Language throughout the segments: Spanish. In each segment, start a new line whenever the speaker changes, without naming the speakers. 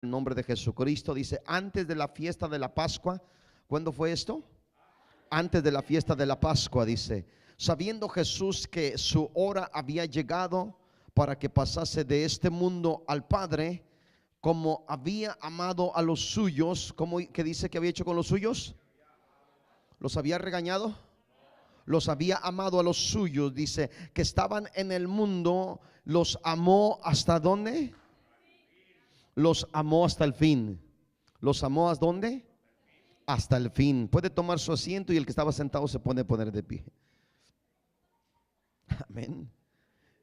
el nombre de Jesucristo. Dice, antes de la fiesta de la Pascua. ¿Cuándo fue esto? Antes de la fiesta de la Pascua, dice, sabiendo Jesús que su hora había llegado para que pasase de este mundo al Padre, como había amado a los suyos. ¿Cómo que dice que había hecho con los suyos? ¿Los había regañado? Los había amado a los suyos, dice, que estaban en el mundo. Los amó hasta ¿dónde? Los amó hasta el fin. ¿Los amó hasta dónde? Hasta el fin. Puede tomar su asiento y el que estaba sentado se pone a poner de pie. Amén.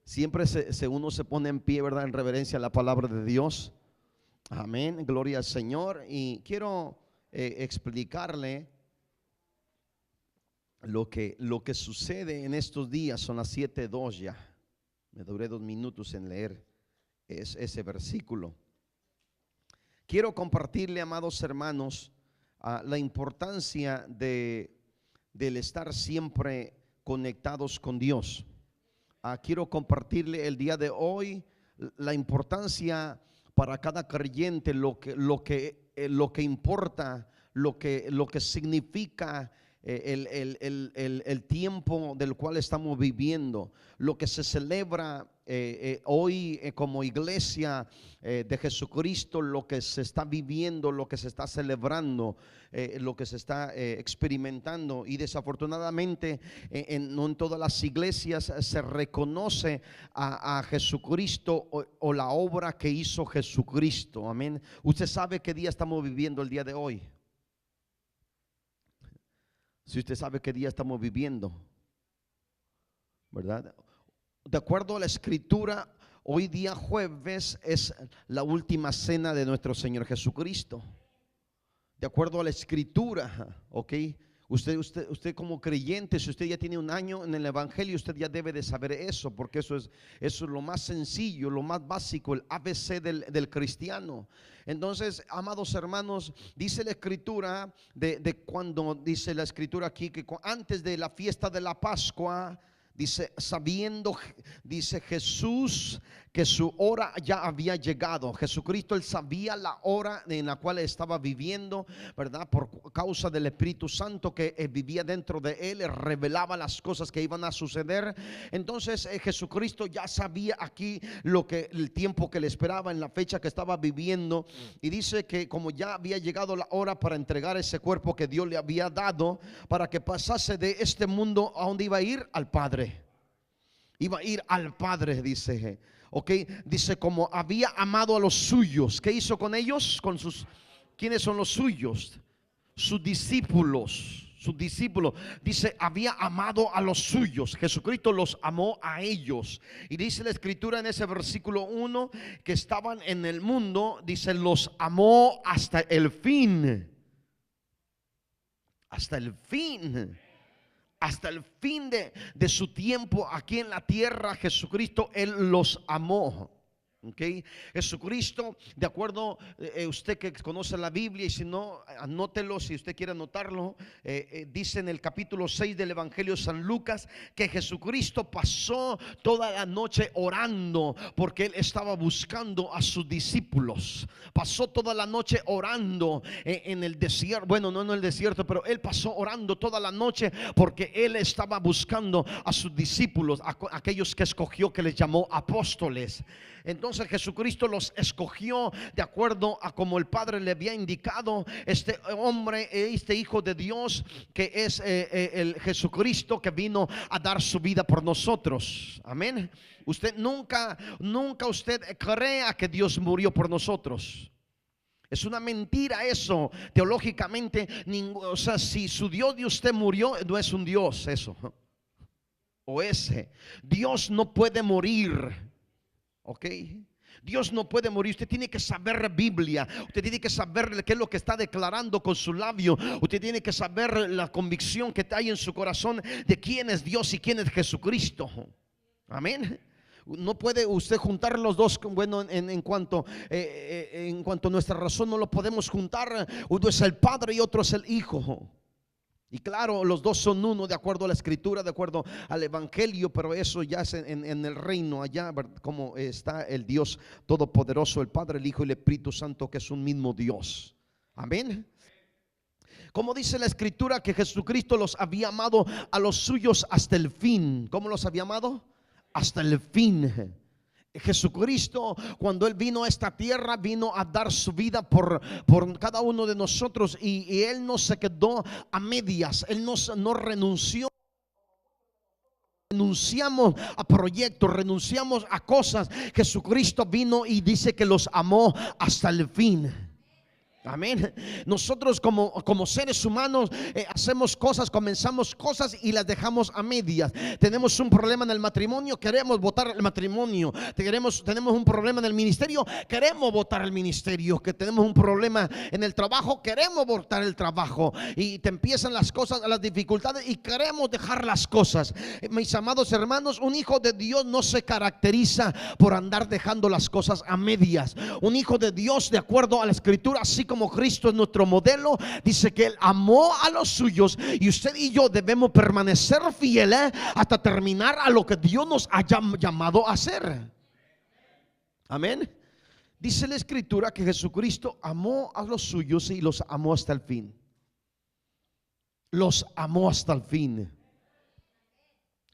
Siempre uno se pone en pie, ¿verdad? En reverencia a la palabra de Dios. Amén. Gloria al Señor. Y quiero explicarle lo que sucede en estos días. Son las 7:02 ya. Me duré 2 minutos en leer ese versículo. Quiero compartirle, amados hermanos, la importancia del estar siempre conectados con Dios. Quiero compartirle el día de hoy la importancia para cada creyente, lo que importa, lo que significa el tiempo del cual estamos viviendo, lo que se celebra hoy como iglesia de Jesucristo, lo que se está viviendo, lo que se está celebrando, lo que se está experimentando. Y desafortunadamente no en todas las iglesias se reconoce a Jesucristo o la obra que hizo Jesucristo. Amén. Usted sabe qué día estamos viviendo el día de hoy. Si usted sabe qué día estamos viviendo, ¿verdad? De acuerdo a la escritura, hoy día jueves es la última cena de nuestro Señor Jesucristo. De acuerdo a la escritura, ¿ok? Usted como creyente, si usted ya tiene un año en el evangelio, usted ya debe de saber eso, porque eso es lo más sencillo, lo más básico, el ABC del cristiano. Entonces, amados hermanos, dice la escritura de cuando dice la escritura aquí que antes de la fiesta de la Pascua, dice, sabiendo, dice Jesús que su hora ya había llegado. Jesucristo, él sabía la hora en la cual estaba viviendo, ¿verdad? Por causa del Espíritu Santo que vivía dentro de él, revelaba las cosas que iban a suceder. Entonces Jesucristo ya sabía aquí el tiempo que le esperaba, en la fecha que estaba viviendo. Y dice que como ya había llegado la hora para entregar ese cuerpo que Dios le había dado, para que pasase de este mundo, ¿a dónde iba a ir? Al Padre. Iba a ir al Padre, dice. Ok, dice como había amado a los suyos. ¿Qué hizo con ellos? ¿Quiénes son los suyos? Sus discípulos. Sus discípulos, dice, había amado a los suyos. Jesucristo los amó a ellos. Y dice la escritura en ese versículo 1 que estaban en el mundo, dice, los amó hasta el fin. Hasta el fin. Hasta el fin de su tiempo aquí en la tierra, Jesucristo, él los amó. Okay. Jesucristo, de acuerdo, usted que conoce la Biblia, y si no, anótelo si usted quiere anotarlo, dice en el capítulo 6 del Evangelio de San Lucas que Jesucristo pasó toda la noche orando, porque él estaba buscando a sus discípulos. Pasó toda la noche orando en el desierto. Bueno, no en el desierto, pero él pasó orando toda la noche porque él estaba buscando a sus discípulos, a aquellos que escogió, que les llamó apóstoles. Entonces Jesucristo los escogió de acuerdo a como el Padre le había indicado. Este hombre, este Hijo de Dios, que es el Jesucristo que vino a dar su vida por nosotros. Amén. Usted nunca usted crea que Dios murió por nosotros. Es una mentira eso. Teológicamente, o sea, si su Dios de usted murió, no es un Dios eso. O ese Dios no puede morir. Ok, Dios no puede morir. Usted tiene que saber Biblia. Usted tiene que saber qué es lo que está declarando con su labio. Usted tiene que saber la convicción que hay en su corazón de quién es Dios y quién es Jesucristo. Amén. No puede usted juntar los dos. Bueno, en cuanto a nuestra razón no lo podemos juntar. Uno es el Padre y otro es el Hijo. Y claro, los dos son uno de acuerdo a la escritura, de acuerdo al evangelio, pero eso ya es en el reino allá, como está el Dios todopoderoso, el Padre, el Hijo y el Espíritu Santo, que es un mismo Dios. Amén. Como dice la escritura, que Jesucristo los había amado a los suyos hasta el fin. ¿Cómo los había amado? Hasta el fin. Jesucristo, cuando Él vino a esta tierra, vino a dar su vida por cada uno de nosotros, y Él no se quedó a medias. Él no renunció. Renunciamos a proyectos, renunciamos a cosas. Jesucristo vino y dice que los amó hasta el fin. Amén. Nosotros como seres humanos hacemos cosas, comenzamos cosas y las dejamos a medias. Tenemos un problema en el matrimonio, queremos votar el matrimonio. Tenemos un problema en el ministerio, queremos votar el ministerio. Que tenemos un problema en el trabajo, queremos votar el trabajo. Y te empiezan las cosas, las dificultades, y queremos dejar las cosas. Mis amados hermanos, un hijo de Dios no se caracteriza por andar dejando las cosas a medias. Un hijo de Dios, de acuerdo a la escritura, así como Cristo es nuestro modelo, dice que Él amó a los suyos, y usted y yo debemos permanecer fieles hasta terminar a lo que Dios nos haya llamado a hacer. Amén. Dice la escritura que Jesucristo amó a los suyos y los amó hasta el fin. Los amó hasta el fin.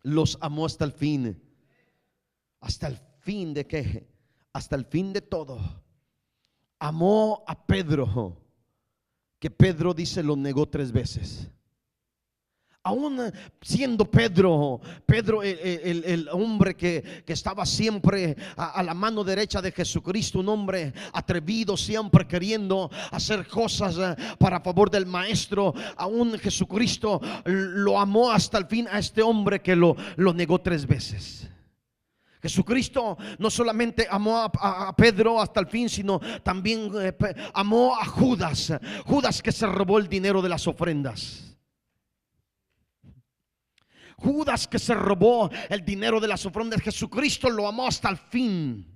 Los amó hasta el fin. ¿Hasta el fin de qué? Hasta el fin de todo. Amó a Pedro, que Pedro, dice, lo negó 3 veces. Aún siendo Pedro el hombre que estaba siempre a la mano derecha de Jesucristo, un hombre atrevido, siempre queriendo hacer cosas para favor del maestro, aún Jesucristo lo amó hasta el fin a este hombre que lo negó 3 veces. Jesucristo no solamente amó a Pedro hasta el fin, sino también amó a Judas. Judas, que se robó el dinero de las ofrendas. Judas, que se robó el dinero de las ofrendas. Jesucristo lo amó hasta el fin.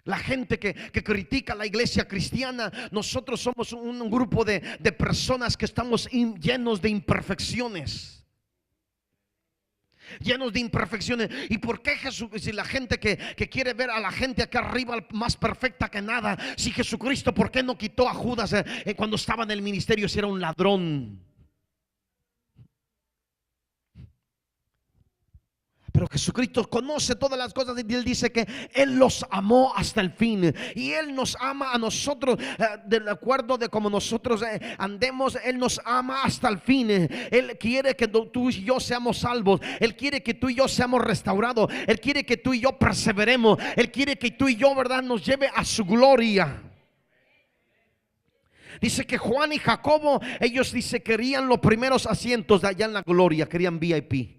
La gente que critica la iglesia cristiana, nosotros somos un grupo de personas que estamos llenos de imperfecciones. Llenos de imperfecciones. ¿Y por qué Jesús, si la gente que quiere ver a la gente acá arriba más perfecta que nada, si Jesucristo, ¿por qué no quitó a Judas cuando estaba en el ministerio si era un ladrón? Pero Jesucristo conoce todas las cosas, y Él dice que Él los amó hasta el fin. Y Él nos ama a nosotros de acuerdo de como nosotros andemos. Él nos ama hasta el fin. Él quiere que tú y yo seamos salvos. Él quiere que tú y yo seamos restaurados. Él quiere que tú y yo perseveremos. Él quiere que tú y yo, ¿verdad?, nos lleve a su gloria. Dice que Juan y Jacobo, ellos dice querían los primeros asientos de allá en la gloria, querían VIP.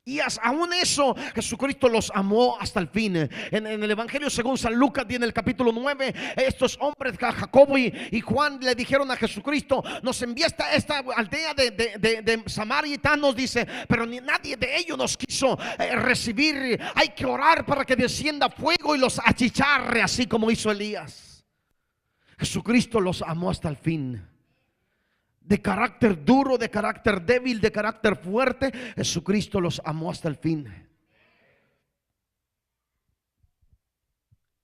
Y aún eso, Jesucristo los amó hasta el fin. En el Evangelio según San Lucas, en el capítulo 9, estos hombres, Jacobo y Juan, le dijeron a Jesucristo: nos envía esta aldea de samaritanos, dice, pero nadie de ellos nos quiso recibir. Hay que orar para que descienda fuego y los achicharre, así como hizo Elías. Jesucristo los amó hasta el fin. De carácter duro, de carácter débil, de carácter fuerte, Jesucristo los amó hasta el fin.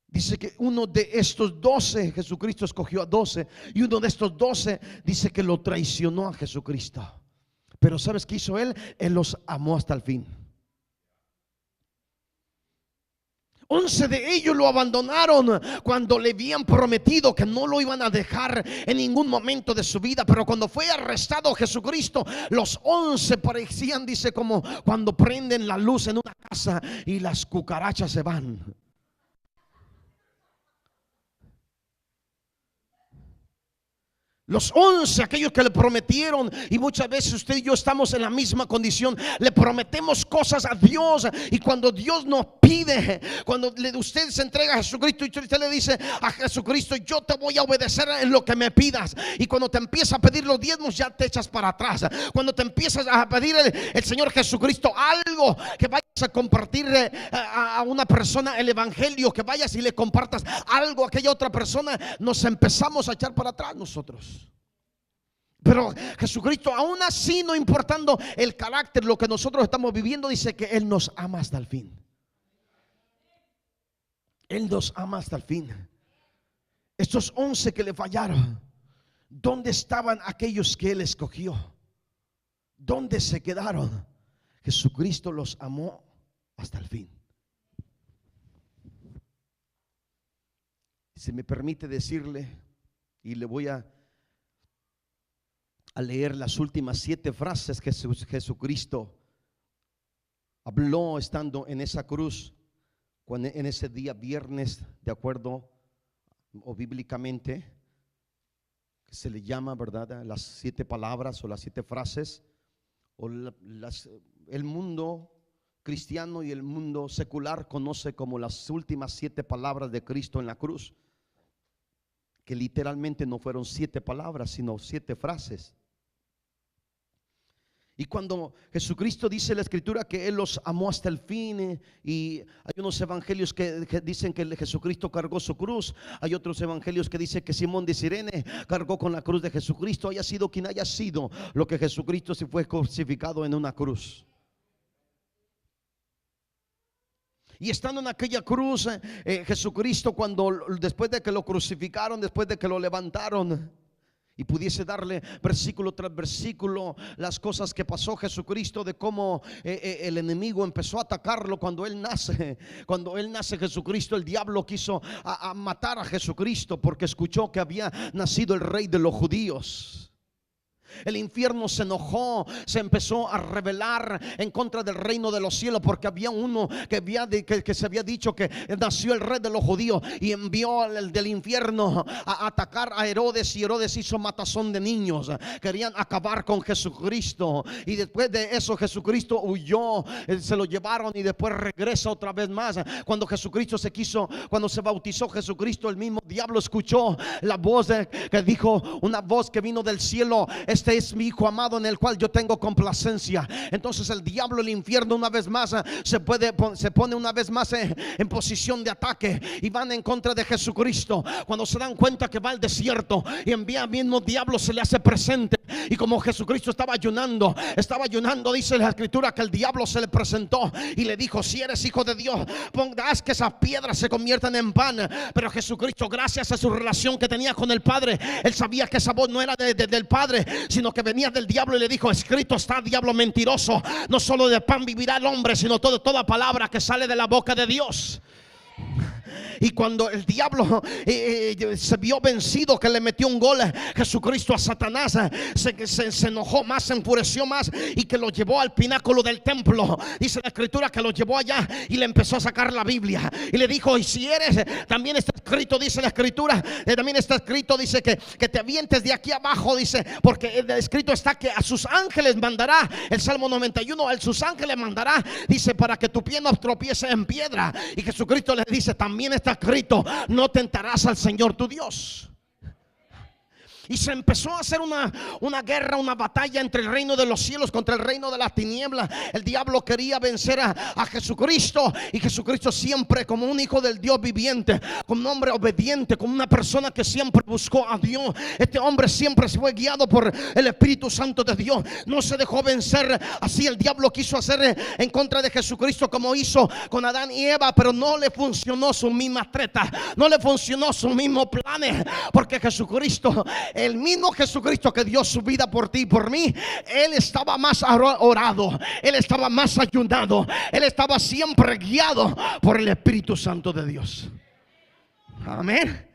Dice que uno de estos 12, Jesucristo escogió a 12, y uno de estos 12 dice que lo traicionó a Jesucristo. Pero ¿sabes qué hizo Él? Él los amó hasta el fin. 11 de ellos lo abandonaron cuando le habían prometido que no lo iban a dejar en ningún momento de su vida. Pero cuando fue arrestado Jesucristo, los 11 parecían, dice, como cuando prenden la luz en una casa y las cucarachas se van. Los 11, aquellos que le prometieron, y muchas veces usted y yo estamos en la misma condición. Le prometemos cosas a Dios, y cuando Dios nos pide, cuando usted se entrega a Jesucristo y usted le dice a Jesucristo: yo te voy a obedecer en lo que me pidas. Y cuando te empieza a pedir los diezmos, ya te echas para atrás. Cuando te empiezas a pedir el Señor Jesucristo algo que vaya a compartirle a una persona el evangelio, que vayas y le compartas algo a aquella otra persona, nos empezamos a echar para atrás nosotros. Pero Jesucristo, aún así, no importando el carácter, lo que nosotros estamos viviendo, dice que Él nos ama hasta el fin. Él nos ama hasta el fin. Estos 11 que le fallaron, ¿dónde estaban aquellos que Él escogió? ¿Dónde se quedaron? Jesucristo los amó hasta el fin. Si me permite decirle, y le voy a leer las últimas 7 frases que Jesucristo habló estando en esa cruz, en ese día viernes, de acuerdo o bíblicamente, que se le llama, ¿verdad?, las 7 palabras o las 7 frases, o el mundo cristiano y el mundo secular conoce como las últimas 7 palabras de Cristo en la cruz, que literalmente no fueron 7 palabras, sino 7 frases. Y cuando Jesucristo dice en la escritura que Él los amó hasta el fin, y hay unos evangelios que dicen que Jesucristo cargó su cruz, hay otros evangelios que dicen que Simón de Cirene cargó con la cruz de Jesucristo. Haya sido quien haya sido, lo que Jesucristo sí fue crucificado en una cruz. Y estando en aquella cruz, Jesucristo, cuando después de que lo crucificaron, después de que lo levantaron, y pudiese darle versículo tras versículo las cosas que pasó Jesucristo, de cómo el enemigo empezó a atacarlo cuando él nace. Cuando él nace, Jesucristo, el diablo quiso a matar a Jesucristo porque escuchó que había nacido el rey de los judíos. El infierno se enojó, se empezó a rebelar en contra del reino de los cielos, porque había uno que se había dicho que nació el rey de los judíos, y envió del infierno a atacar a Herodes, y Herodes hizo matazón de niños. Querían acabar con Jesucristo, y después de eso Jesucristo huyó, se lo llevaron, y después regresa otra vez más. Cuando cuando se bautizó Jesucristo, el mismo diablo escuchó la voz que dijo, una voz que vino del cielo: este es mi hijo amado en el cual yo tengo complacencia. Entonces el diablo, el infierno, una vez más se pone una vez más en posición de ataque, y van en contra de Jesucristo. Cuando se dan cuenta que va al desierto, y envía al mismo diablo, se le hace presente. Y como Jesucristo estaba ayunando, dice la escritura que el diablo se le presentó y le dijo: si eres hijo de Dios, haz que esas piedras se conviertan en pan. Pero Jesucristo, gracias a su relación que tenía con el Padre, él sabía que esa voz no era del Padre, sino que venía del diablo, y le dijo: escrito está, diablo mentiroso, no solo de pan vivirá el hombre, sino toda palabra que sale de la boca de Dios. Y cuando el diablo se vio vencido, que le metió un gol Jesucristo a Satanás, se enojó más, se enfureció más, y que lo llevó al pináculo del templo. Dice la escritura que lo llevó allá y le empezó a sacar la Biblia, y le dijo: y si eres, también está escrito, dice la escritura, también está escrito, dice que te avientes de aquí abajo, dice, porque escrito está que a sus ángeles mandará. El Salmo 91, a sus ángeles mandará, dice, para que tu pie no tropiece en piedra. Y Jesucristo le dice: también está escrito: no tentarás al Señor tu Dios. Y se empezó a hacer una guerra, una batalla entre el reino de los cielos contra el reino de las tinieblas. El diablo quería vencer a Jesucristo, y Jesucristo siempre, como un hijo del Dios viviente, como un hombre obediente, como una persona que siempre buscó a Dios, este hombre siempre fue guiado por el Espíritu Santo de Dios. No se dejó vencer. Así el diablo quiso hacer en contra de Jesucristo como hizo con Adán y Eva, pero no le funcionó su misma treta, no le funcionó su mismo planes, porque Jesucristo, el mismo Jesucristo que dio su vida por ti y por mí, él estaba más orado, él estaba más ayunado, él estaba siempre guiado por el Espíritu Santo de Dios. Amén.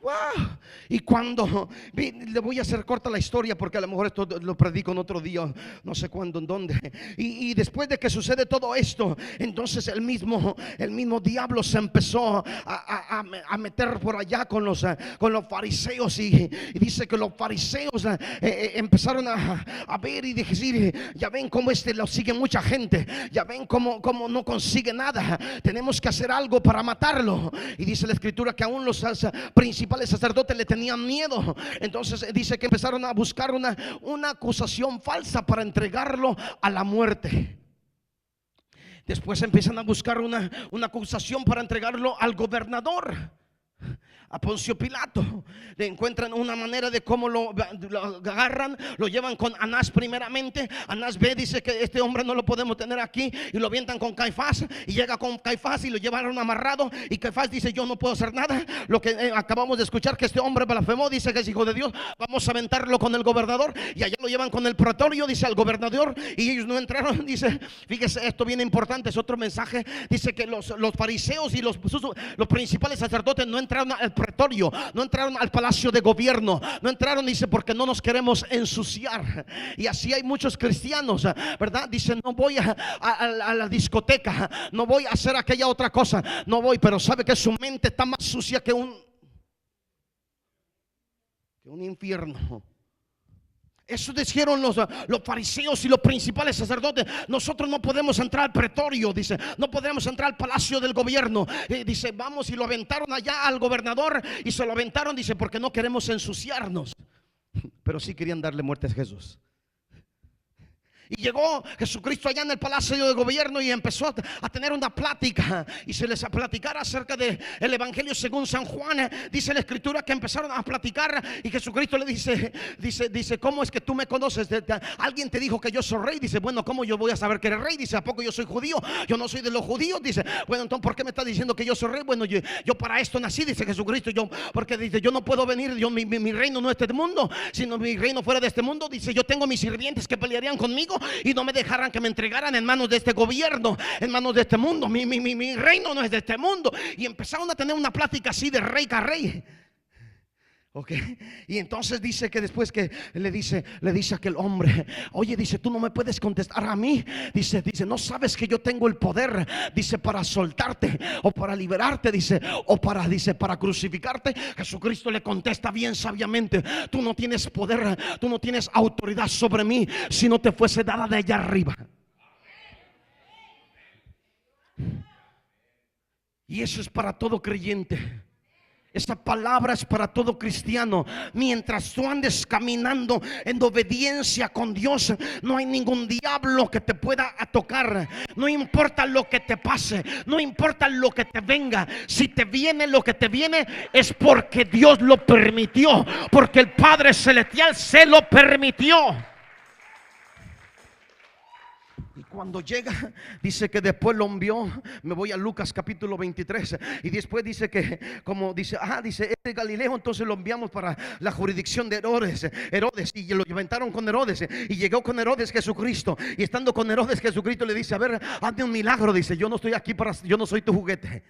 Wow. Y cuando le voy a hacer corta la historia, porque a lo mejor esto lo predico en otro día, no sé cuándo, en dónde. Y después de que sucede todo esto, entonces el mismo diablo se empezó a meter por allá con los fariseos, y dice que los fariseos empezaron a ver y decir: ya ven cómo lo sigue mucha gente, ya ven cómo no consigue nada, tenemos que hacer algo para matarlo. Y dice la escritura que aún los principales sacerdotes le tenían miedo. Entonces dice que empezaron a buscar una acusación falsa para entregarlo a la muerte. Después empiezan a buscar una acusación para entregarlo al gobernador, a Poncio Pilato. Le encuentran una manera de cómo lo agarran, lo llevan con Anás primeramente. Anás ve, dice que este hombre no lo podemos tener aquí, y lo avientan con Caifás, y llega con Caifás y lo llevaron amarrado, y Caifás dice: yo no puedo hacer nada. Lo que acabamos de escuchar, que este hombre blasfemó, dice que es hijo de Dios, vamos a aventarlo con el gobernador. Y allá lo llevan con el pretorio, dice, al gobernador, y ellos no entraron. Dice, fíjese, esto bien importante, es otro mensaje. Dice que los fariseos y los principales sacerdotes no entraron al pretorio, no entraron al palacio de gobierno, no entraron, dice, porque no nos queremos ensuciar. Y así hay muchos cristianos, ¿verdad? Dicen: no voy a la discoteca, no voy a hacer aquella otra cosa, no voy, pero sabe que su mente está más sucia que un infierno. Eso dijeron los fariseos y los principales sacerdotes: nosotros no podemos entrar al pretorio, dice, no podemos entrar al palacio del gobierno. Dice, vamos, y lo aventaron allá al gobernador, y se lo aventaron, dice, porque no queremos ensuciarnos. Pero sí querían darle muerte a Jesús. Y llegó Jesucristo allá en el palacio de gobierno y empezó a tener una plática, y se les a platicar acerca del evangelio según San Juan. Dice la escritura que empezaron a platicar, y Jesucristo le dice: ¿cómo es que tú me conoces? Alguien te dijo que yo soy rey. Dice: bueno, ¿cómo yo voy a saber que eres rey? Dice: ¿a poco yo soy judío? Yo no soy de los judíos. Dice: bueno, entonces ¿por qué me estás diciendo que yo soy rey? Bueno, yo para esto nací, dice Jesucristo. Porque dice: yo no puedo venir, mi reino no es de este mundo, sino mi reino fuera de este mundo. Dice: yo tengo mis sirvientes que pelearían conmigo y no me dejaran que me entregaran en manos de este gobierno, en manos de este mundo. Mi reino no es de este mundo. Y empezaron a tener una plática así de rey a rey. Okay. Y entonces dice que después que le dice a aquel hombre: oye, dice, tú no me puedes contestar a mí. Dice, no sabes que yo tengo el poder, dice, para soltarte o para liberarte, dice, o para crucificarte. Jesucristo le contesta bien sabiamente: tú no tienes poder, tú no tienes autoridad sobre mí si no te fuese dada de allá arriba. Y eso es para todo creyente. Esta palabra es para todo cristiano. Mientras tú andes caminando en obediencia con Dios, no hay ningún diablo que te pueda tocar. No importa lo que te pase, no importa lo que te venga. Si te viene lo que te viene, es porque Dios lo permitió, porque el Padre Celestial se lo permitió. Y cuando llega, dice que después lo envió. Me voy a Lucas capítulo 23. Y después dice que, como dice, dice, es de Galileo, entonces lo enviamos para la jurisdicción de Herodes. Y lo aventaron con Herodes. Y llegó con Herodes Jesucristo. Y estando con Herodes Jesucristo le dice: a ver, hazme un milagro. Dice: yo no estoy aquí yo no soy tu juguete.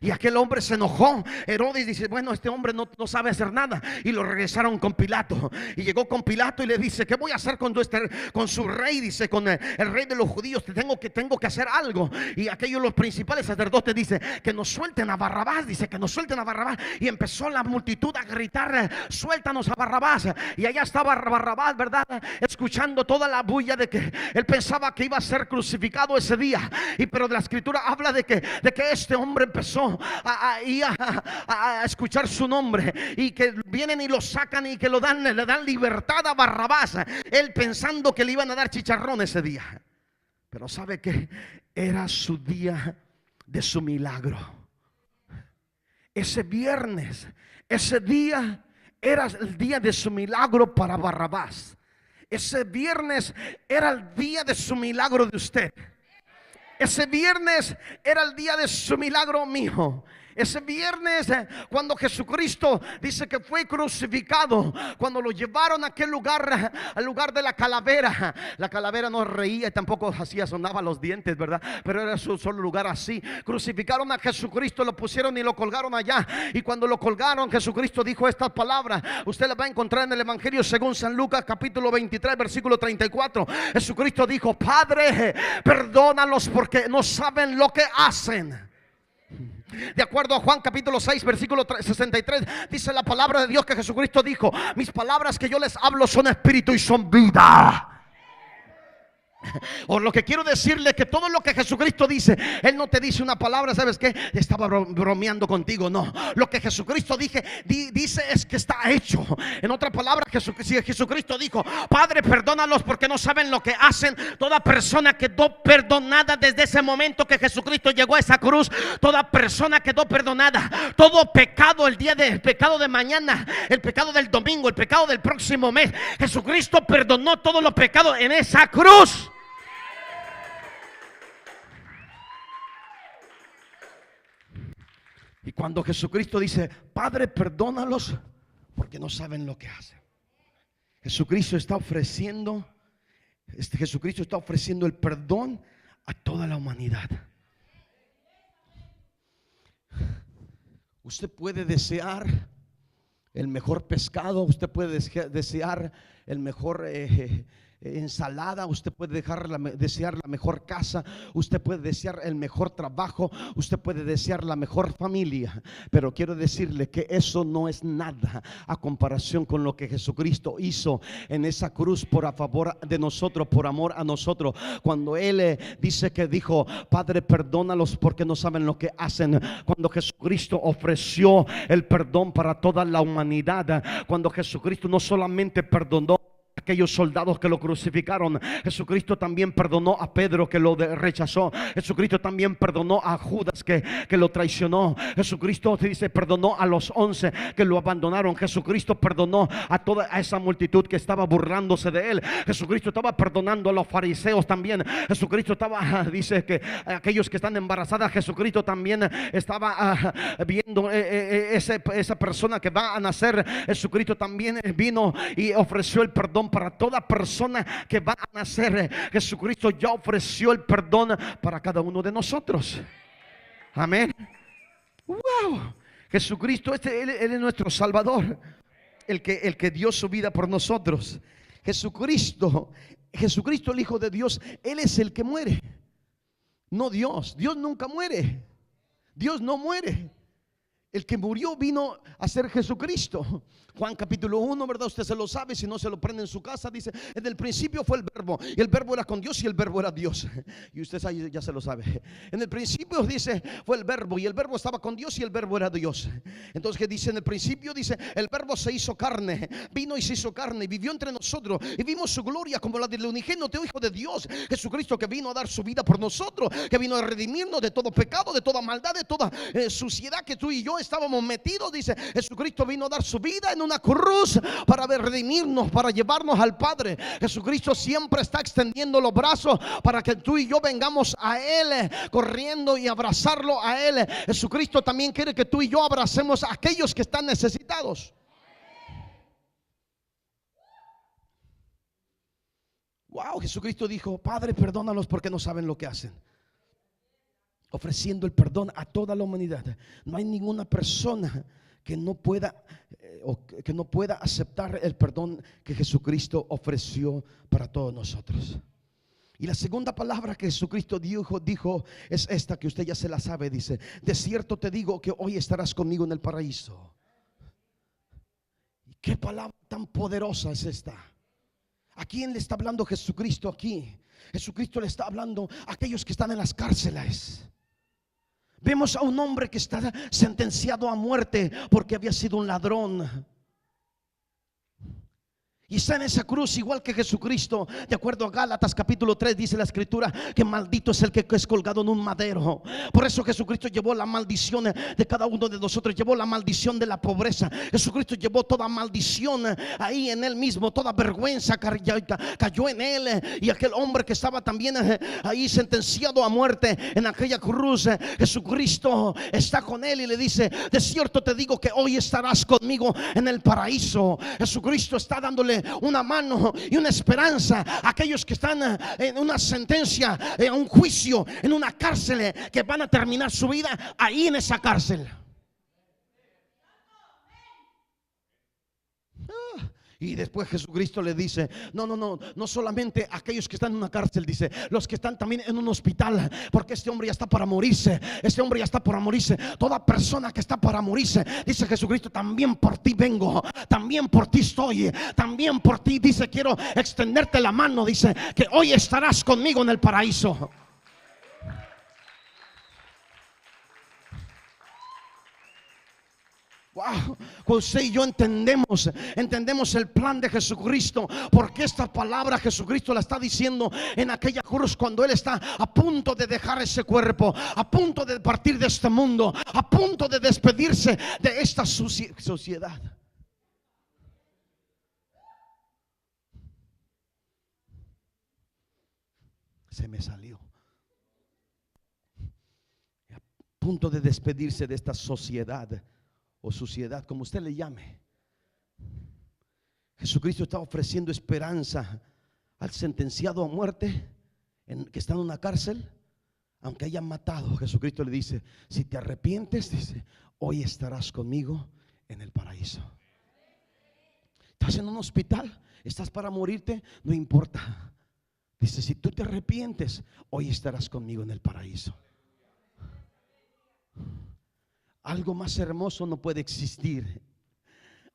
Y aquel hombre se enojó. Herodes dice: bueno, este hombre no sabe hacer nada. Y lo regresaron con Pilato. Y llegó con Pilato y le dice: ¿qué voy a hacer con su rey? Dice: con el rey de los judíos. Tengo que hacer algo. Y aquellos, los principales sacerdotes, dice: que nos suelten a Barrabás. Dice: que nos suelten a Barrabás. Y empezó la multitud a gritar: suéltanos a Barrabás. Y allá estaba Barrabás, ¿verdad? Escuchando toda la bulla de que él pensaba que iba a ser crucificado ese día. Pero la escritura habla de que este hombre empezó a escuchar su nombre, y que vienen y lo sacan y que le dan libertad a Barrabás, él pensando que le iban a dar chicharrón ese día. Pero sabe que era su día de su milagro. Ese viernes, ese día era el día de su milagro para Barrabás. Ese viernes era el día de su milagro de usted. Ese viernes era el día de su milagro mío. Ese viernes, cuando Jesucristo dice que fue crucificado, cuando lo llevaron a aquel lugar, al lugar de la calavera. La calavera no reía y tampoco sonaba los dientes, ¿verdad? Pero era su solo lugar así. Crucificaron a Jesucristo, lo pusieron y lo colgaron allá. Y cuando lo colgaron, Jesucristo dijo estas palabras. Usted las va a encontrar en el evangelio según San Lucas capítulo 23 versículo 34. Jesucristo dijo: Padre, perdónalos porque no saben lo que hacen. De acuerdo a Juan capítulo 6 versículo 63, dice la palabra de Dios que Jesucristo dijo: mis palabras que yo les hablo son espíritu y son vida. O lo que quiero decirle es que todo lo que Jesucristo dice, Él no te dice una palabra, ¿sabes qué? Estaba bromeando contigo, no. Lo que Jesucristo dice es que está hecho. En otra palabra, Jesucristo dijo: Padre, perdónalos porque no saben lo que hacen. Toda persona quedó perdonada desde ese momento que Jesucristo llegó a esa cruz. Toda persona quedó perdonada. Todo pecado, el pecado de mañana, el pecado del domingo, el pecado del próximo mes, Jesucristo perdonó todos los pecados en esa cruz. Y cuando Jesucristo dice: Padre, perdónalos porque no saben lo que hacen, Jesucristo está ofreciendo el perdón a toda la humanidad. Usted puede desear el mejor pescado, usted puede desear el mejor ensalada, usted puede desear la mejor casa, usted puede desear el mejor trabajo, usted puede desear la mejor familia, pero quiero decirle que eso no es nada a comparación con lo que Jesucristo hizo en esa cruz por a favor de nosotros, por amor a nosotros. Cuando Él dijo: Padre, perdónalos porque no saben lo que hacen. Cuando Jesucristo ofreció el perdón para toda la humanidad, cuando Jesucristo no solamente perdonó aquellos soldados que lo crucificaron, Jesucristo también perdonó a Pedro, que lo rechazó. Jesucristo también perdonó a Judas, que lo traicionó. Jesucristo perdonó a los 11 que lo abandonaron. Jesucristo perdonó a toda esa multitud que estaba burlándose de Él. Jesucristo estaba perdonando a los fariseos también. Jesucristo dice que aquellos que están embarazadas, Jesucristo también estaba viendo esa persona que va a nacer. Jesucristo también vino y ofreció el perdón para toda persona que va a nacer. Jesucristo ya ofreció el perdón para cada uno de nosotros. Amén. Wow. Jesucristo, Él es nuestro Salvador, el que dio su vida por nosotros. Jesucristo, el Hijo de Dios, Él es el que muere, no Dios. Dios nunca muere. Dios no muere. El que murió vino a ser Jesucristo. Juan capítulo 1, ¿verdad? Usted se lo sabe, si no se lo prende en su casa. Dice: en el principio fue el verbo, y el verbo era con Dios, y el verbo era Dios. Y usted ya se lo sabe. En el principio, dice, fue el verbo, y el verbo estaba con Dios, y el verbo era Dios. Entonces, ¿qué dice? En el principio dice: el verbo se hizo carne, vino y se hizo carne, y vivió entre nosotros, y vimos su gloria como la del unigénito Hijo de Dios. Jesucristo, que vino a dar su vida por nosotros, que vino a redimirnos de todo pecado, de toda maldad, de toda suciedad que tú y yo estábamos metidos. Dice: Jesucristo vino a dar su vida en una cruz para redimirnos, para llevarnos al Padre. Jesucristo siempre está extendiendo los brazos para que tú y yo vengamos a Él, corriendo y abrazarlo a Él. Jesucristo también quiere que tú y yo abracemos a aquellos que están necesitados. Wow, Jesucristo dijo: Padre, perdónalos porque no saben lo que hacen. Ofreciendo el perdón a toda la humanidad. No hay ninguna persona que no pueda aceptar el perdón que Jesucristo ofreció para todos nosotros. Y la segunda palabra que Jesucristo dijo es esta, que usted ya se la sabe. Dice: de cierto te digo que hoy estarás conmigo en el paraíso. ¿Y qué palabra tan poderosa es esta? ¿A quién le está hablando Jesucristo aquí? Jesucristo le está hablando a aquellos que están en las cárceles. Vemos a un hombre que está sentenciado a muerte porque había sido un ladrón. Y está en esa cruz igual que Jesucristo. De acuerdo a Gálatas capítulo 3 dice la escritura que maldito es el que es colgado en un madero. Por eso Jesucristo llevó la maldición de cada uno de nosotros. Llevó la maldición de la pobreza. Jesucristo llevó toda maldición ahí en Él mismo. Toda vergüenza cayó en Él. Y aquel hombre que estaba también ahí sentenciado a muerte en aquella cruz, Jesucristo está con él y le dice: de cierto te digo que hoy estarás conmigo en el paraíso. Jesucristo está dándole una mano y una esperanza a aquellos que están en una sentencia, en un juicio, en una cárcel, que van a terminar su vida ahí en esa cárcel. Y después Jesucristo le dice: no solamente aquellos que están en una cárcel, dice, los que están también en un hospital, porque este hombre ya está para morirse, este hombre ya está para morirse. Toda persona que está para morirse, dice Jesucristo, también por ti vengo, también por ti estoy, también por ti, dice, quiero extenderte la mano, dice, que hoy estarás conmigo en el paraíso. Wow, José y yo entendemos el plan de Jesucristo, porque esta palabra Jesucristo la está diciendo en aquella cruz, cuando Él está a punto de dejar ese cuerpo, a punto de partir de este mundo, a punto de despedirse de esta sociedad. Se me salió. A punto de despedirse de esta sociedad o suciedad, como usted le llame. Jesucristo está ofreciendo esperanza al sentenciado a muerte, que está en una cárcel, aunque hayan matado. Jesucristo le dice: si te arrepientes, dice, hoy estarás conmigo en el paraíso. Estás en un hospital, estás para morirte, no importa. Dice: si tú te arrepientes, hoy estarás conmigo en el paraíso. Algo más hermoso no puede existir.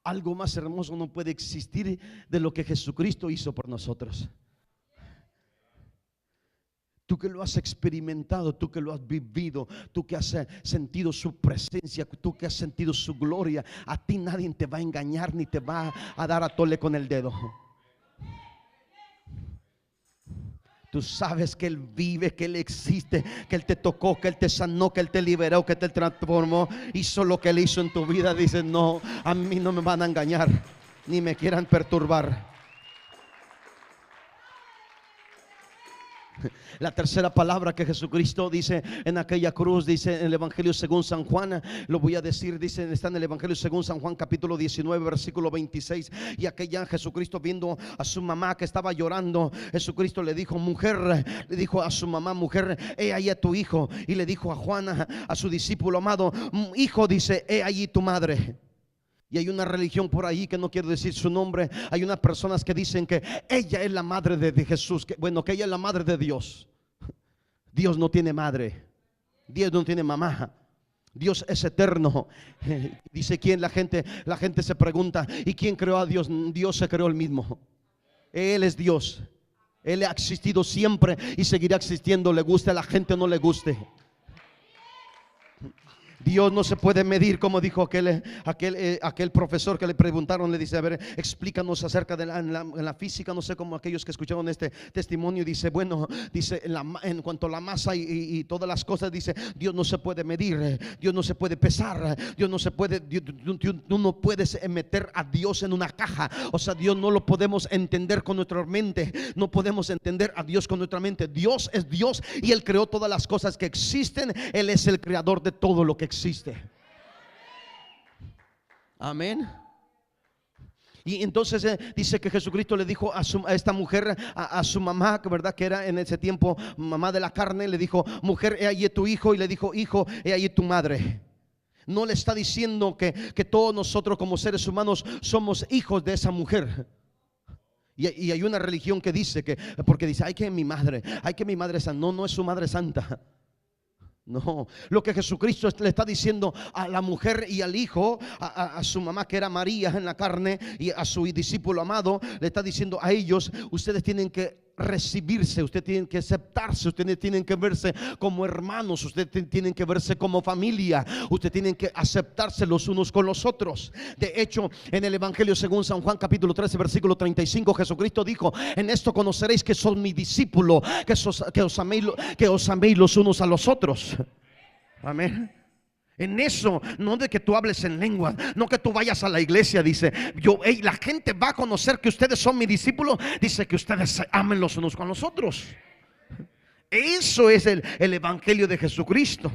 Algo más hermoso no puede existir de lo que Jesucristo hizo por nosotros. Tú que lo has experimentado, tú que lo has vivido, tú que has sentido su presencia, tú que has sentido su gloria, a ti nadie te va a engañar ni te va a dar a tole con el dedo. Tú sabes que Él vive, que Él existe, que Él te tocó, que Él te sanó, que Él te liberó, que te transformó, hizo lo que Él hizo en tu vida. Dices: no, a mí no me van a engañar, ni me quieran perturbar. La tercera palabra que Jesucristo dice en aquella cruz, dice en el Evangelio según San Juan, lo voy a decir, dice, está en el Evangelio según San Juan capítulo 19 versículo 26. Y aquella Jesucristo, viendo a su mamá que estaba llorando, Jesucristo le dijo: mujer, le dijo a su mamá: mujer, he ahí a tu hijo. Y le dijo a Juan, a su discípulo amado: hijo, dice, he ahí tu madre. Y hay una religión por ahí, que no quiero decir su nombre, hay unas personas que dicen que ella es la madre de Jesús, que ella es la madre de Dios. Dios no tiene madre, Dios no tiene mamá, Dios es eterno. Dice: ¿quién? La gente se pregunta: ¿y quién creó a Dios? Dios se creó el mismo. Él es Dios, Él ha existido siempre y seguirá existiendo, le guste a la gente o no le guste. Dios no se puede medir, como dijo aquel profesor que le preguntaron, le dice: a ver, explícanos acerca de la física, no sé, como aquellos que escucharon este testimonio. Dice: bueno, dice, en cuanto a la masa y todas las cosas, dice, Dios no se puede medir, Dios no se puede pesar, Dios no se puede, tú no puedes meter a Dios en una caja. O sea, Dios no lo podemos entender con nuestra mente, no podemos entender a Dios con nuestra mente. Dios es Dios y Él creó todas las cosas que existen. Él es el creador de todo lo que existe. Amén. Y entonces dice que Jesucristo le dijo a esta mujer, a su mamá, que verdad que era en ese tiempo mamá de la carne, le dijo: mujer, he ahí tu hijo. Y le dijo: hijo, he ahí tu madre. No le está diciendo que todos nosotros como seres humanos somos hijos de esa mujer. Y hay una religión que dice que, porque dice: hay que mi madre es santa. No es su madre santa. No, lo que Jesucristo le está diciendo a la mujer y al hijo, a su mamá que era María en la carne, y a su discípulo amado, le está diciendo a ellos: ustedes tienen que recibirse, ustedes tienen que aceptarse, ustedes tienen que verse como hermanos, ustedes tienen que verse como familia, ustedes tienen que aceptarse los unos con los otros. De hecho, en el Evangelio según San Juan capítulo 13 versículo 35, Jesucristo dijo: en esto conoceréis que son mi discípulo, que os améis los unos a los otros. Amén. En eso, no de que tú hables en lengua, no que tú vayas a la iglesia, dice, la gente va a conocer que ustedes son mis discípulos, dice, que ustedes se amen los unos con los otros. Eso es el evangelio de Jesucristo.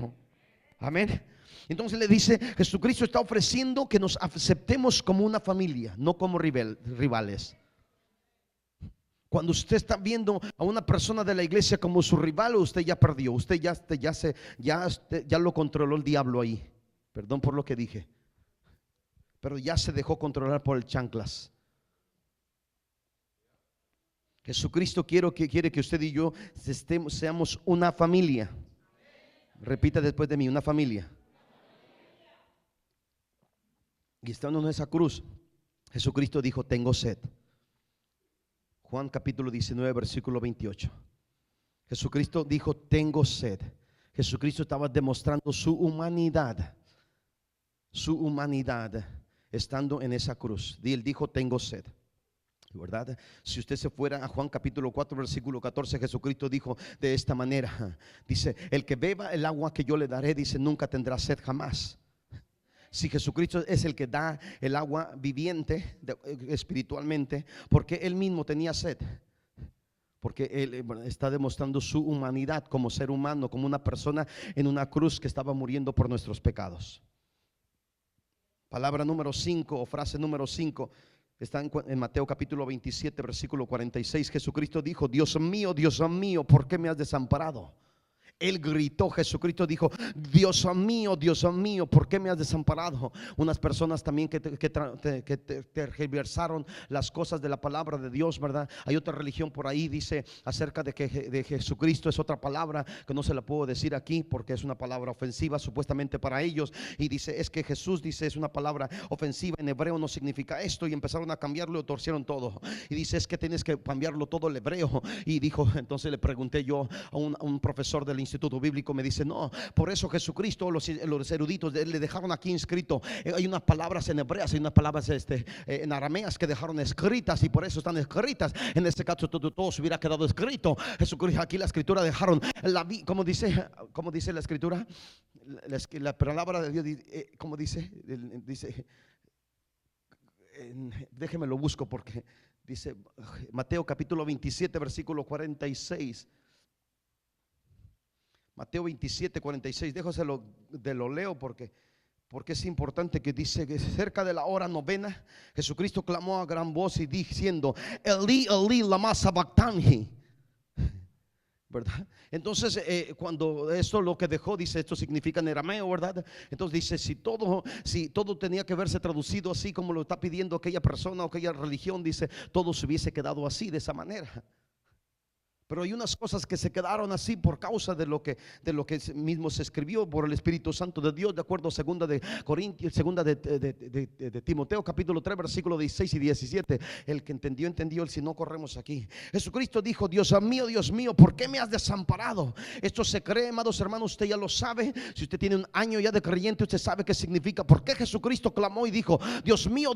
Amén. Entonces le dice, Jesucristo está ofreciendo que nos aceptemos como una familia, no como rivales. Cuando usted está viendo a una persona de la iglesia como su rival, usted ya perdió, usted ya lo controló el diablo ahí. Perdón por lo que dije, pero ya se dejó controlar por el chanclas. Jesucristo quiere que usted y yo seamos una familia. Repita después de mí, una familia. Y estando en esa cruz, Jesucristo dijo: tengo sed. Juan capítulo 19 versículo 28. Jesucristo dijo: tengo sed. Jesucristo estaba demostrando su humanidad estando en esa cruz. Y él dijo: tengo sed, ¿verdad? Si usted se fuera a Juan capítulo 4 versículo 14, Jesucristo dijo de esta manera, dice: el que beba el agua que yo le daré, dice, nunca tendrá sed jamás. Si Jesucristo es el que da el agua viviente espiritualmente, porque él mismo tenía sed, porque él está demostrando su humanidad como ser humano, como una persona en una cruz que estaba muriendo por nuestros pecados. Palabra número 5 o frase número 5 está en Mateo capítulo 27 versículo 46. Jesucristo dijo: Dios mío, ¿por qué me has desamparado? Él gritó, Jesucristo dijo: Dios mío, ¿por qué me has desamparado? Unas personas también que tergiversaron las cosas de la palabra de Dios, ¿verdad? Hay otra religión por ahí, dice acerca de que de Jesucristo es otra palabra que no se la puedo decir aquí porque es una palabra ofensiva supuestamente para ellos. Y dice: es que Jesús, dice, es una palabra ofensiva, en hebreo no significa esto. Y empezaron a cambiarlo y torcieron todo. Y dice: es que tienes que cambiarlo todo el hebreo. Y dijo, entonces le pregunté yo a un profesor del instituto bíblico, me dice: no, por eso Jesucristo, los eruditos le dejaron aquí inscrito, hay unas palabras en hebreas, hay unas palabras en arameas que dejaron escritas, y por eso están escritas. En este caso todo se hubiera quedado escrito. Jesucristo, aquí la escritura dejaron ¿cómo dice la escritura? La palabra de Dios, ¿cómo dice? Dice, déjeme lo busco, porque dice Mateo capítulo 27 versículo 46. Mateo 27, 46. Déjoselo de lo leo porque es importante, que dice que cerca de la hora novena Jesucristo clamó a gran voz y diciendo: Elí, Elí, lama sabactani, ¿verdad? Entonces cuando esto lo que dejó, dice, esto significa en arameo, ¿verdad? Entonces dice, si todo tenía que verse traducido así como lo está pidiendo aquella persona o aquella religión, dice, todo se hubiese quedado así, de esa manera. Pero hay unas cosas que se quedaron así por causa de lo que mismo se escribió por el Espíritu Santo de Dios, de acuerdo a segunda de Corintios, segunda de Timoteo capítulo 3 versículos 16 y 17. El que entendió, el si no, corremos aquí. Jesucristo dijo: Dios mío, ¿por qué me has desamparado? Esto se cree, amados hermanos, usted ya lo sabe. Si usted tiene un año ya de creyente, usted sabe qué significa. ¿Por qué Jesucristo clamó y dijo: Dios mío,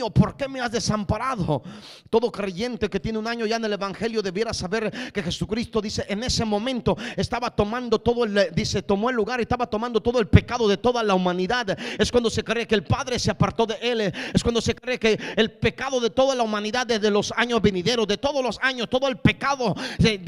¿por qué me has desamparado? Todo creyente que tiene un año ya en el evangelio debiera saber que Jesucristo, dice, en ese momento estaba tomando tomó el lugar y estaba tomando todo el pecado de toda la humanidad. Es cuando se cree que el Padre se apartó de él. Es cuando se cree que el pecado de toda la humanidad, desde los años venideros, de todos los años, todo el pecado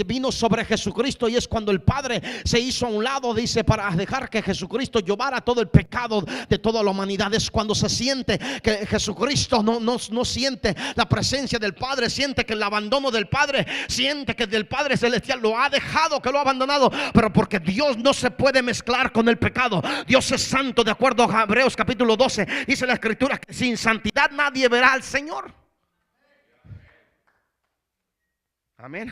vino sobre Jesucristo. Y es cuando el Padre se hizo a un lado, dice, para dejar que Jesucristo llevara todo el pecado de toda la humanidad. Es cuando se siente que Jesucristo no siente la presencia del Padre, siente que el abandono del Padre, siente que del Padre celestial lo ha dejado, que lo ha abandonado. Pero porque Dios no se puede mezclar con el pecado. Dios es santo, de acuerdo a Hebreos capítulo 12. Dice la escritura que sin santidad nadie verá al Señor. Amén.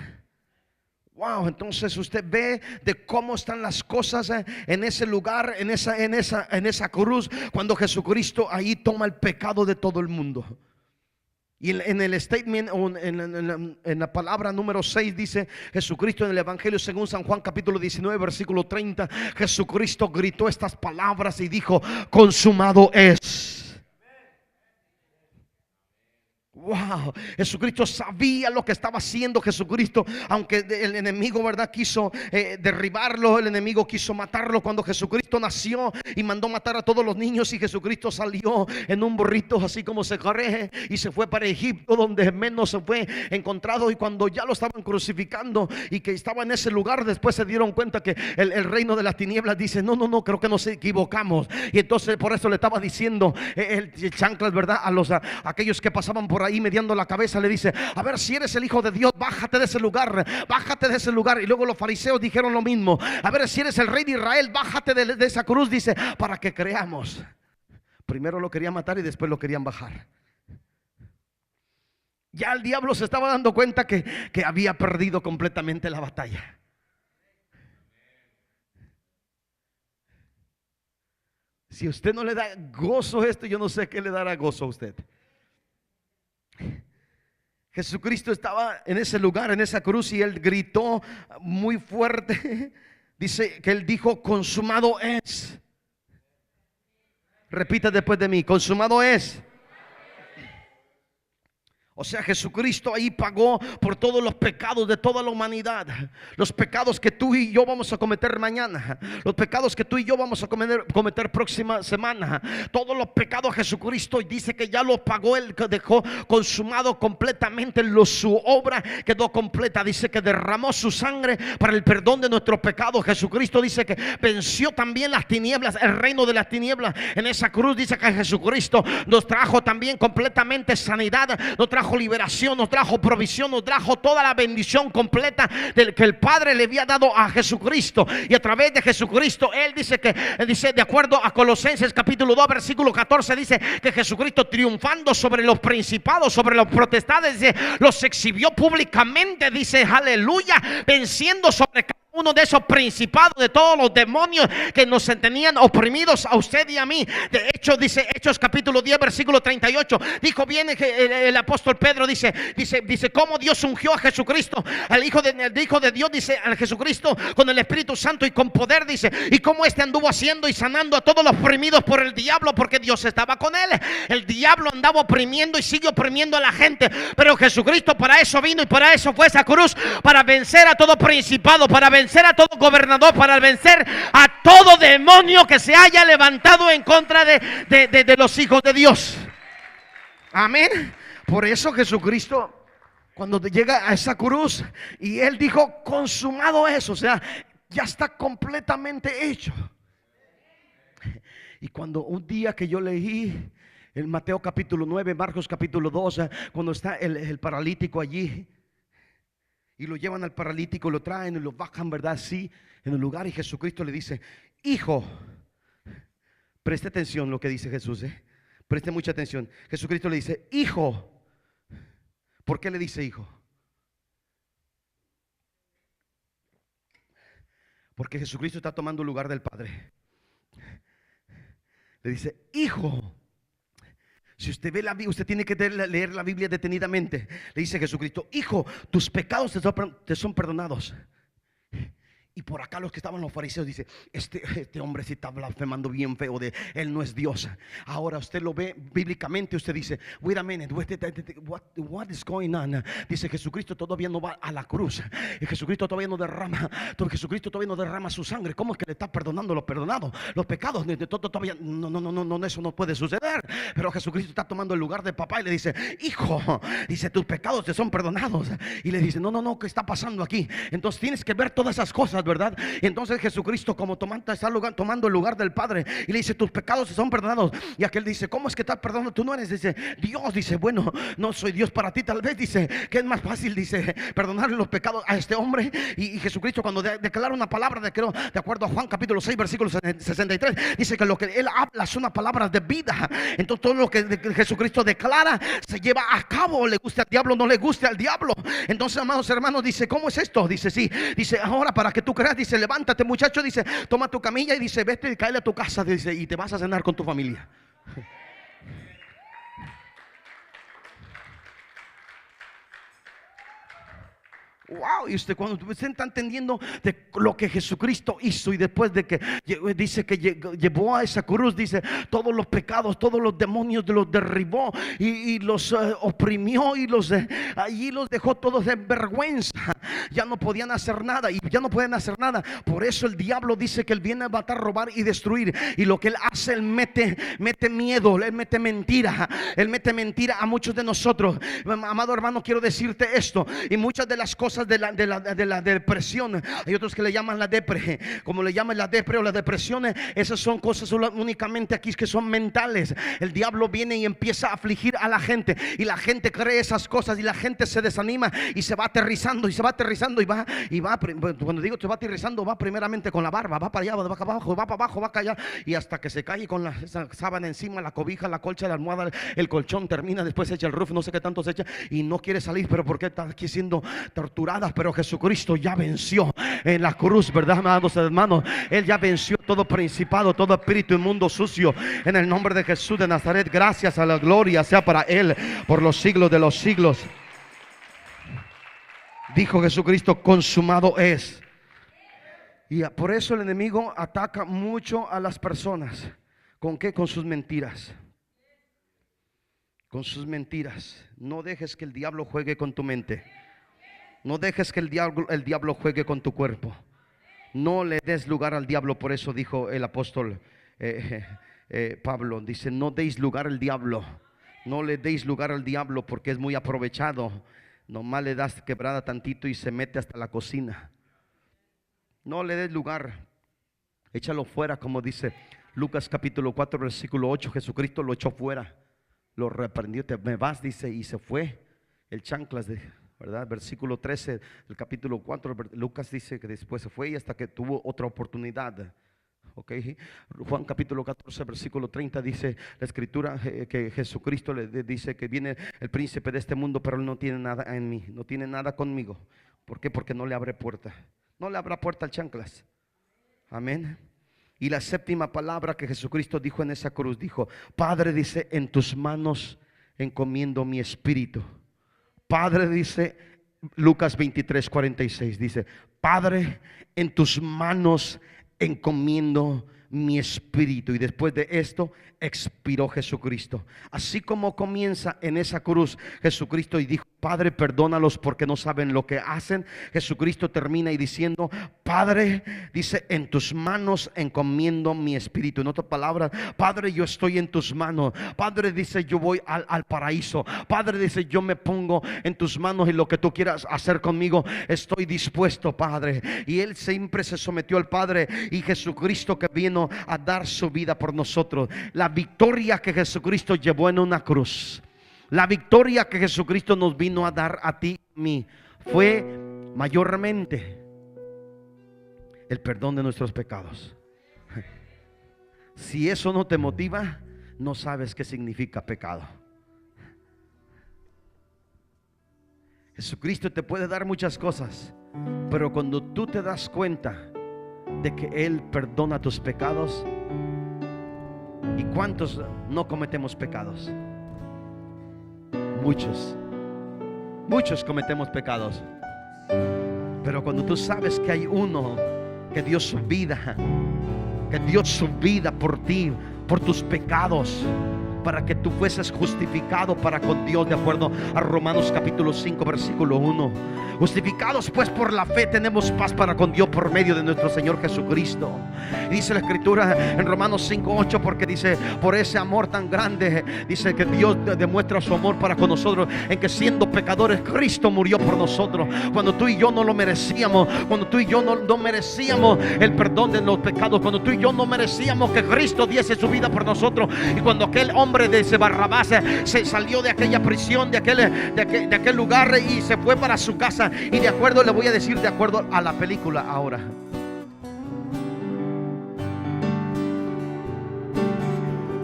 Wow, entonces usted ve de cómo están las cosas en ese lugar, en esa cruz, cuando Jesucristo ahí toma el pecado de todo el mundo. Y en el statement, en la palabra número 6, dice Jesucristo en el Evangelio según San Juan capítulo 19 versículo 30, Jesucristo gritó estas palabras y dijo: consumado es. Wow, Jesucristo sabía lo que estaba haciendo. Jesucristo, aunque el enemigo, ¿verdad?, quiso derribarlo, el enemigo quiso matarlo. Cuando Jesucristo nació y mandó matar a todos los niños, y Jesucristo salió en un burrito, así como se corre, y se fue para Egipto, donde menos se fue encontrado. Y cuando ya lo estaban crucificando y que estaba en ese lugar, después se dieron cuenta que el reino de las tinieblas dice: no, creo que nos equivocamos. Y entonces por eso le estaba diciendo el chanclas, ¿verdad?, a aquellos que pasaban por ahí mediando la cabeza, le dice: a ver, si eres el Hijo de Dios, bájate de ese lugar, bájate de ese lugar. Y luego los fariseos dijeron lo mismo: a ver, si eres el Rey de Israel, bájate de esa cruz, dice, para que creamos. Primero lo querían matar y después lo querían bajar. Ya el diablo se estaba dando cuenta que había perdido completamente la batalla. Si usted no le da gozo a esto, yo no sé qué le dará gozo a usted. Jesucristo estaba en ese lugar, en esa cruz, y Él gritó muy fuerte. Dice que Él dijo: consumado es. Repita después de mí: consumado es. O sea, Jesucristo ahí pagó por todos los pecados de toda la humanidad. Los pecados que tú y yo vamos a cometer mañana, los pecados que tú y yo vamos a cometer próxima semana, todos los pecados Jesucristo dice que ya los pagó. Él dejó consumado completamente, su obra quedó completa. Dice que derramó su sangre para el perdón de nuestros pecados. Jesucristo dice que venció también las tinieblas, el reino de las tinieblas. En esa cruz dice que Jesucristo nos trajo también completamente sanidad, nos trajo liberación, nos trajo provisión, nos trajo toda la bendición completa del que el Padre le había dado a Jesucristo. Y a través de Jesucristo, Él dice que, de acuerdo a Colosenses capítulo 2 versículo 14, dice que Jesucristo, triunfando sobre los principados, sobre los potestades, los exhibió públicamente, dice, aleluya, venciendo sobre cada uno de esos principados, de todos los demonios que nos tenían oprimidos a usted y a mí. De hecho, dice Hechos capítulo 10 versículo 38, dijo bien el apóstol Pedro, dice cómo Dios ungió a Jesucristo, al hijo de Dios, dice, al Jesucristo con el Espíritu Santo y con poder, dice, y cómo anduvo haciendo y sanando a todos los oprimidos por el diablo, porque Dios estaba con él. El diablo andaba oprimiendo y sigue oprimiendo a la gente, pero Jesucristo para eso vino, y para eso fue esa cruz, para vencer a todo principado, para vencer a todo gobernador, para vencer a todo demonio que se haya levantado en contra de los hijos de Dios. Amén. Por eso Jesucristo, cuando llega a esa cruz y Él dijo: consumado es, o sea, ya está completamente hecho. Y cuando un día que yo leí en Mateo capítulo 9, Marcos capítulo 2, cuando está el paralítico allí, y lo llevan al paralítico, lo traen y lo bajan, ¿verdad? Sí, en el lugar, y Jesucristo le dice: hijo, preste atención lo que dice Jesús, preste mucha atención. Jesucristo le dice: hijo. ¿Por qué le dice hijo? Porque Jesucristo está tomando el lugar del Padre. Le dice: hijo. Si usted ve la Biblia, usted tiene que leer la Biblia detenidamente. Le dice Jesucristo: hijo, tus pecados te son perdonados. Y por acá los que estaban los fariseos dice: este hombre sí está blasfemando bien feo, de él no es Dios. Ahora usted lo ve bíblicamente, usted dice: wait a minute, what is going on? Dice: Jesucristo todavía no va a la cruz, y Jesucristo todavía no derrama, Jesucristo todavía no derrama su sangre. ¿Cómo es que le está perdonando los pecados? Todavía no, eso no puede suceder. Pero Jesucristo está tomando el lugar de papá y le dice: hijo, dice, tus pecados te son perdonados. Y le dice: no, ¿qué está pasando aquí? Entonces tienes que ver todas esas cosas, ¿verdad? Y entonces Jesucristo, como está tomando el lugar del Padre, y le dice: tus pecados son perdonados. Y aquel dice: ¿cómo es que estás perdonando? Tú no eres, dice, Dios. Dice: bueno, no soy Dios para ti. Tal vez, dice, que es más fácil, dice, perdonar los pecados a este hombre. Y Jesucristo, cuando declara una palabra, de acuerdo a Juan capítulo 6 versículo 63, dice que lo que Él habla son palabras de vida. Entonces todo lo que Jesucristo declara se lleva a cabo, le guste al diablo, no le guste al diablo. Entonces, amados hermanos, dice: ¿cómo es esto? Dice: sí, dice, ahora para que tú creas, dice, levántate, muchacho, dice, toma tu camilla y dice, vete y cáele a tu casa, dice, y te vas a cenar con tu familia. Wow, y usted, cuando usted está entendiendo de lo que Jesucristo hizo, y después de que dice que llevó a esa cruz, dice, todos los pecados, todos los demonios los derribó y los oprimió, y allí los dejó todos en vergüenza. Ya no podían hacer nada, y ya no pueden hacer nada. Por eso el diablo dice que él viene a matar, robar y destruir, y lo que él hace, él mete miedo, él mete mentira a muchos de nosotros. Amado hermano, quiero decirte esto, y muchas de las cosas cosas de la depresión. Hay otros que le llaman la depre, como le llaman la depre o la depresión. Esas son cosas únicamente aquí que son mentales. El diablo viene y empieza a afligir a la gente, y la gente cree esas cosas, y la gente se desanima y se va aterrizando, y se va aterrizando, y va, cuando digo se va aterrizando, va primeramente con la barba, va para allá, va para abajo, va para abajo, va para allá, y hasta que se cae con esa sábana encima, la cobija, la colcha, la almohada, el colchón, termina, después se echa el roof, no sé qué tanto se echa, y no quiere salir. Pero porque está aquí siendo torturada, pero Jesucristo ya venció en la cruz, ¿verdad, amados hermanos? Él ya venció todo principado, todo espíritu inmundo sucio, en el nombre de Jesús de Nazaret. Gracias, a la gloria sea para Él por los siglos de los siglos. Dijo Jesucristo: consumado es. Y por eso el enemigo ataca mucho a las personas. ¿Con qué? Con sus mentiras. Con sus mentiras. No dejes que el diablo juegue con tu mente. No dejes que el diablo juegue con tu cuerpo. No le des lugar al diablo. Por eso dijo el apóstol Pablo, dice: no deis lugar al diablo. No le deis lugar al diablo, porque es muy aprovechado. Nomás le das quebrada tantito y se mete hasta la cocina. No le des lugar. Échalo fuera, como dice Lucas capítulo 4 versículo 8. Jesucristo lo echó fuera, lo reprendió. Te me vas, dice, y se fue. El chanclas, ¿verdad? Versículo 13 del capítulo 4. Lucas dice que después se fue, y hasta que tuvo otra oportunidad. Okay. Juan capítulo 14 versículo 30 dice la escritura que Jesucristo le dice que viene el príncipe de este mundo, pero él no tiene nada en mí, no tiene nada conmigo. ¿Por qué? Porque no le abre puerta. No le abra puerta al chanclas. Amén. Y la séptima palabra que Jesucristo dijo en esa cruz, dijo: Padre, dice, en tus manos encomiendo mi espíritu. Padre, dice Lucas 23, 46, dice: Padre, en tus manos encomiendo mi espíritu. Y después de esto expiró Jesucristo. Así como comienza en esa cruz Jesucristo y dijo: Padre, perdónalos porque no saben lo que hacen. Jesucristo termina y diciendo: Padre, dice, en tus manos encomiendo mi espíritu. En otras palabras, Padre, yo estoy en tus manos. Padre, dice, yo voy al paraíso. Padre, dice, yo me pongo en tus manos, y lo que tú quieras hacer conmigo, estoy dispuesto, Padre. Y él siempre se sometió al Padre. Y Jesucristo, que vino a dar su vida por nosotros, la victoria que Jesucristo llevó en una cruz, la victoria que Jesucristo nos vino a dar a ti y a mí, fue mayormente el perdón de nuestros pecados. Si eso no te motiva, no sabes qué significa pecado. Jesucristo te puede dar muchas cosas, pero cuando tú te das cuenta de que Él perdona tus pecados. ¿Y cuántos no cometemos pecados? Muchos cometemos pecados. Pero cuando tú sabes que hay uno que dio su vida, por ti, por tus pecados, para que tú fueses justificado para con Dios, de acuerdo a Romanos capítulo 5 versículo 1. Justificados pues por la fe tenemos paz para con Dios por medio de nuestro Señor Jesucristo. Y dice la escritura en Romanos 5:8, porque dice: por ese amor tan grande, dice que Dios demuestra su amor para con nosotros, en que siendo pecadores Cristo murió por nosotros. Cuando tú y yo no lo merecíamos, cuando tú y yo no merecíamos el perdón de los pecados, cuando tú y yo no merecíamos que Cristo diese su vida por nosotros. Y cuando aquel hombre de ese Barrabás se salió de aquella prisión, de aquel lugar, y se fue para su casa. Y de acuerdo, le voy a decir, de acuerdo a la película ahora,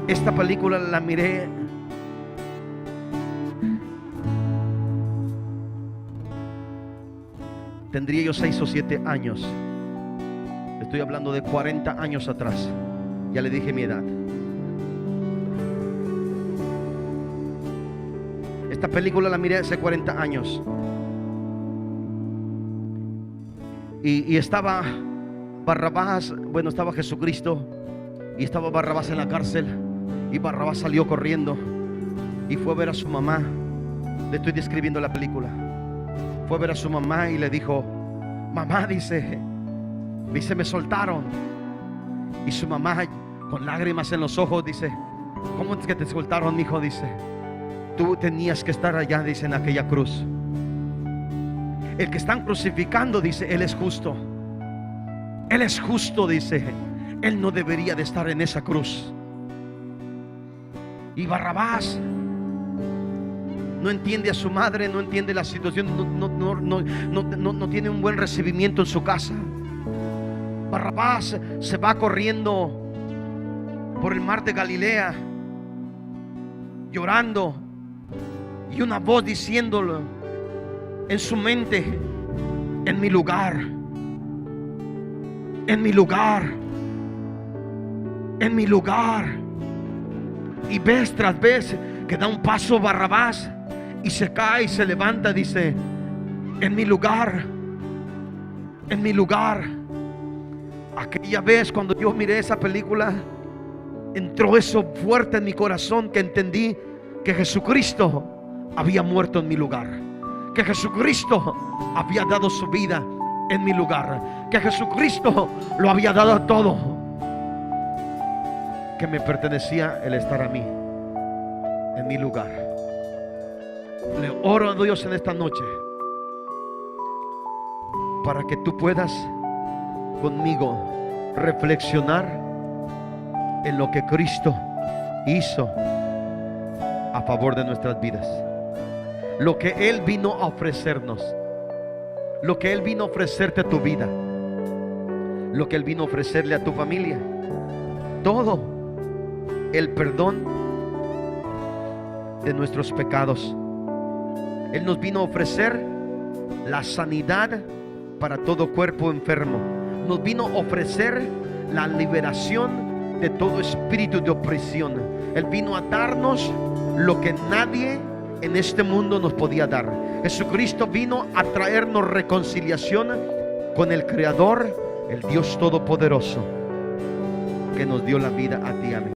esta película la miré tendría yo 6 o 7 años. Estoy hablando de 40 años atrás. Ya le dije mi edad. Esta película la miré hace 40 años. Y estaba Barrabás, bueno, estaba Jesucristo, y estaba Barrabás en la cárcel. Y Barrabás salió corriendo y fue a ver a su mamá. Le estoy describiendo la película. Fue a ver a su mamá y le dijo: mamá, dice, me soltaron. Y su mamá, con lágrimas en los ojos, dice: ¿cómo es que te soltaron, mijo? Dice: tú tenías que estar allá, dice, en aquella cruz. el que están crucificando, dice, Él es justo. Él es justo, dice. Él no debería de estar en esa cruz. Y Barrabás no entiende a su madre, no entiende la situación, no tiene un buen recibimiento en su casa. Barrabás se va corriendo por el mar de Galilea, llorando, y una voz diciéndolo en su mente: en mi lugar, en mi lugar, en mi lugar. Y vez tras vez que da un paso Barrabás y se cae y se levanta, dice: en mi lugar, en mi lugar. Aquella vez cuando yo miré esa película, entró eso fuerte en mi corazón, que entendí que Jesucristo había muerto en mi lugar, que Jesucristo había dado su vida en mi lugar, que Jesucristo lo había dado todo, que me pertenecía el estar a mí, en mi lugar. Le oro a Dios en esta noche para que tú puedas conmigo reflexionar en lo que Cristo hizo a favor de nuestras vidas, lo que Él vino a ofrecernos, lo que Él vino a ofrecerte a tu vida, lo que Él vino a ofrecerle a tu familia, todo el perdón de nuestros pecados. Él nos vino a ofrecer la sanidad para todo cuerpo enfermo. Nos vino a ofrecer la liberación de todo espíritu de opresión. Él vino a darnos lo que nadie en este mundo nos podía dar. Jesucristo vino a traernos reconciliación con el Creador, el Dios Todopoderoso, que nos dio la vida a ti, a mí.